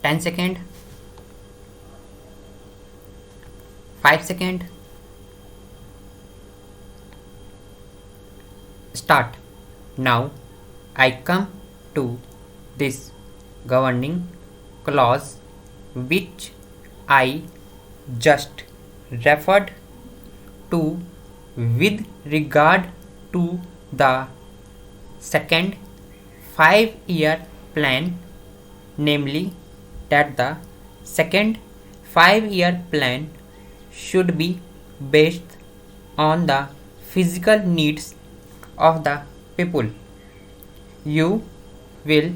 10 second, 5 second, start. Now I come to this governing clause which I just referred to with regard to the second 5-year plan, namely that the second 5-year plan should be based on the physical needs of the people. You will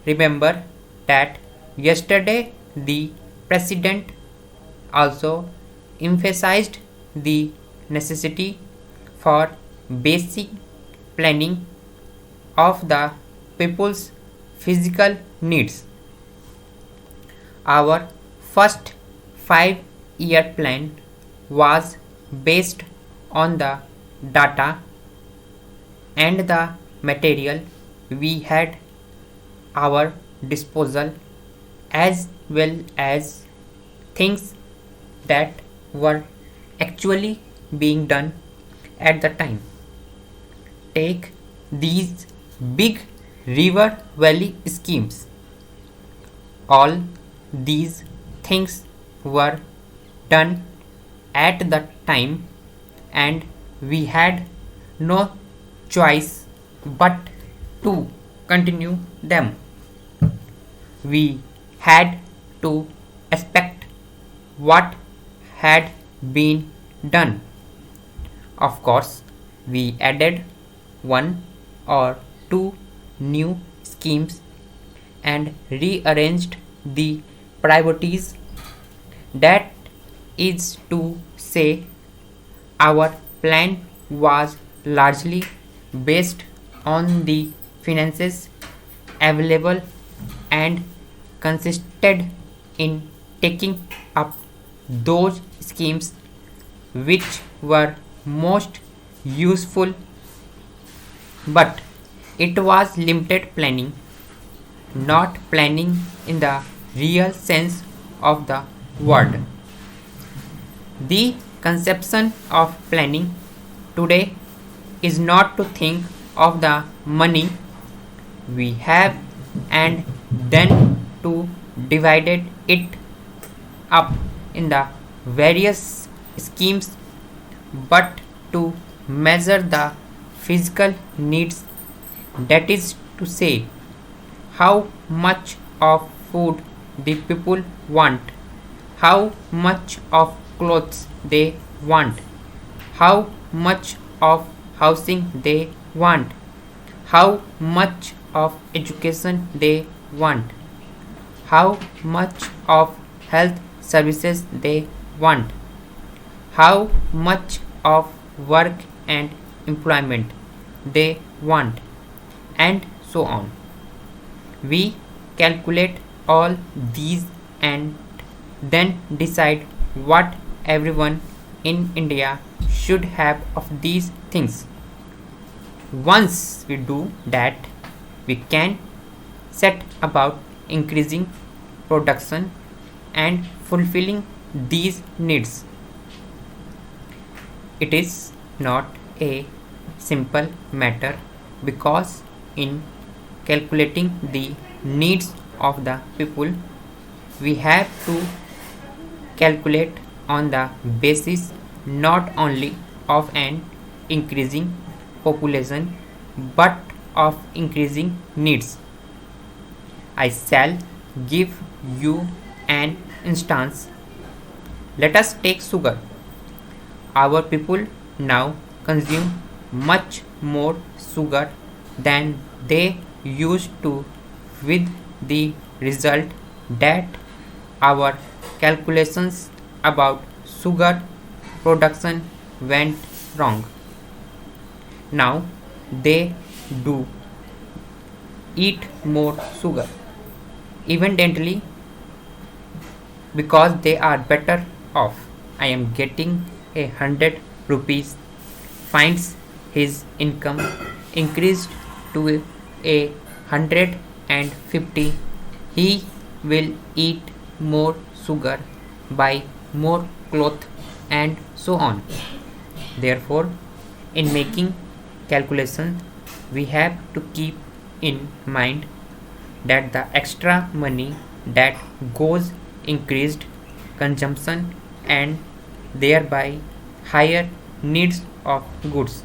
remember that yesterday the president also emphasized the necessity for basic planning of the people's physical needs. Our first 5-year plan was based on the data and the material we had our disposal, as well as things that were actually being done at the time. Take these big river valley schemes. All these things were done at the time, and we had no choice but to continue them. We had to expect what had been done. Of course, we added one or two new schemes and rearranged the priorities. That is to say, our plan was largely based on the finances available and consisted in taking up those schemes which were most useful, but it was limited planning, not planning in the real sense of the word. The conception of planning today is not to think of the money we have and then to divide it up in the various schemes, but to measure the physical needs, that is to say, how much of food the people want, how much of clothes they want, how much of housing they want, how much of education they want, how much of health services they want, how much of work and employment they want, and so on. We calculate all these and then decide what everyone in India should have of these things. Once we do that, we can set about increasing production and fulfilling these needs. It is not a simple matter because in calculating the needs of the people, we have to calculate on the basis not only of an increasing population but of increasing needs. I shall give you an instance. Let us take sugar. Our people now consume much more sugar than they used to, with the result that our calculations about sugar production went wrong. Now they do eat more sugar, evidently because they are better off. I am getting 100 rupees, finds his income increased to 150. He will eat more sugar, buy more cloth, and so on. Therefore, in making calculation, we have to keep in mind that the extra money that goes increased consumption and thereby higher needs of goods.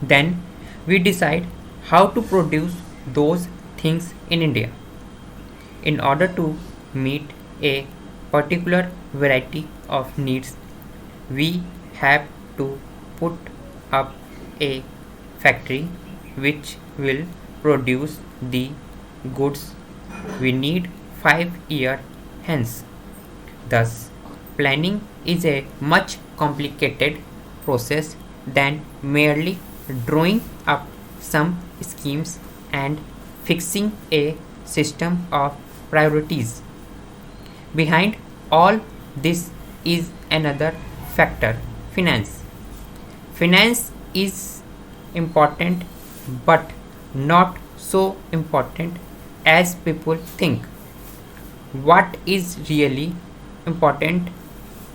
Then we decide how to produce those things in India. In order to meet a particular variety of needs, we have to put up a factory which will produce the goods we need 5 years hence. Thus, planning is a much complicated process than merely drawing up some schemes and fixing a system of priorities. Behind all this is another factor, finance. Finance is important but not so important as people think. What is really important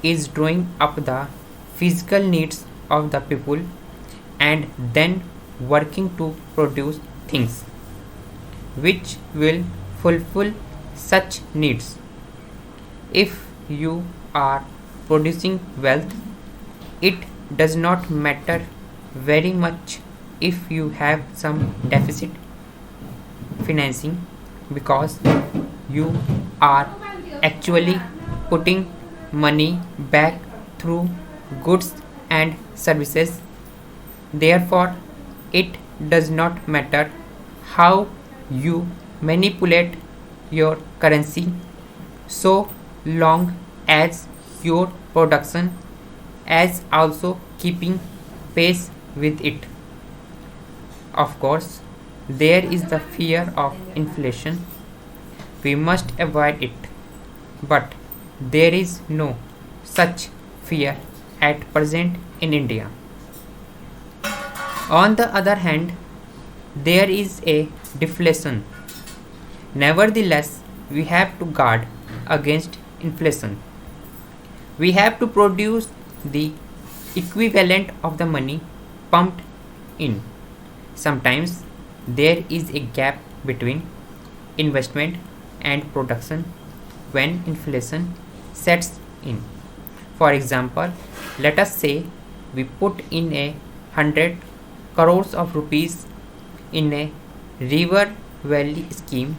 is drawing up the physical needs of the people and then working to produce things which will fulfill such needs. If you are producing wealth, it does not matter very much if you have some deficit financing because you are actually putting money back through goods and services. Therefore, it does not matter how you manipulate your currency so long as your production is also keeping pace with it. Of course, there is the fear of inflation. We must avoid it. But there is no such fear at present in India. On the other hand, there is a deflation. Nevertheless, we have to guard against inflation. We have to produce the equivalent of the money pumped in. Sometimes there is a gap between investment and production when inflation sets in. For example, let us say we put in 100 crores of rupees in a river valley scheme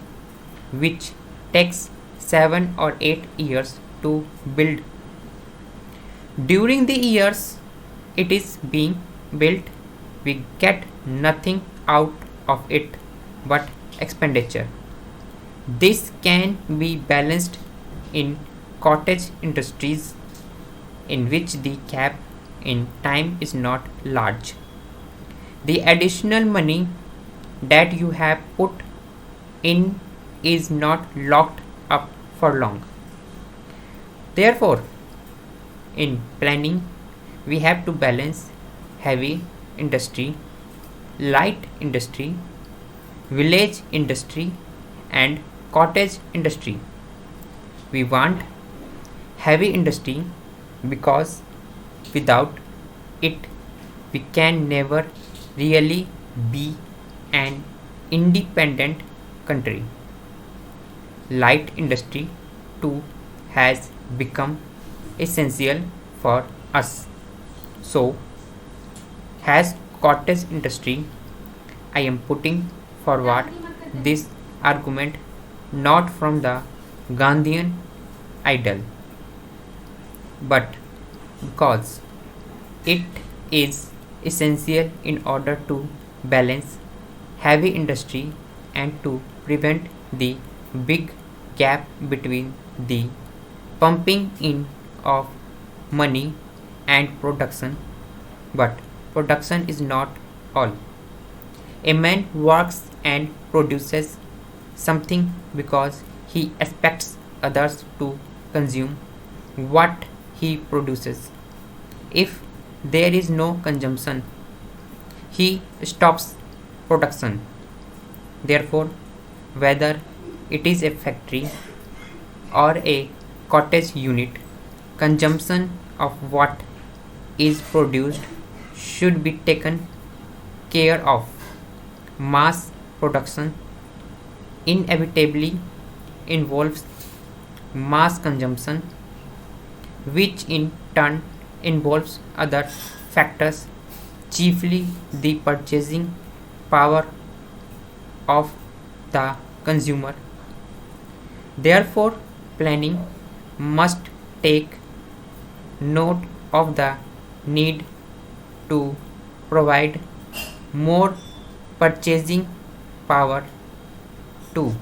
which takes 7 or 8 years to build. During the years it is being built, we get nothing out of it but expenditure. This can be balanced in cottage industries in which the gap in time is not large. The additional money that you have put in is not locked up for long. Therefore, in planning, we have to balance heavy industry, light industry, village industry, and cottage industry. We want heavy industry because without it, we can never really be an independent country. Light industry too has become essential for us. So, has cottage industry. I am putting forward this argument not from the Gandhian ideal, but because it is essential in order to balance heavy industry and to prevent the big gap between the pumping in of money and production. But production is not all. A man works and produces something because he expects others to consume what he produces. If there is no consumption, he stops production. Therefore, whether it is a factory or a cottage unit, consumption of what is produced should be taken care of. Mass production inevitably involves mass consumption, which in turn involves other factors, chiefly the purchasing power of the consumer. Therefore, planning must take note of the need to provide more purchasing power to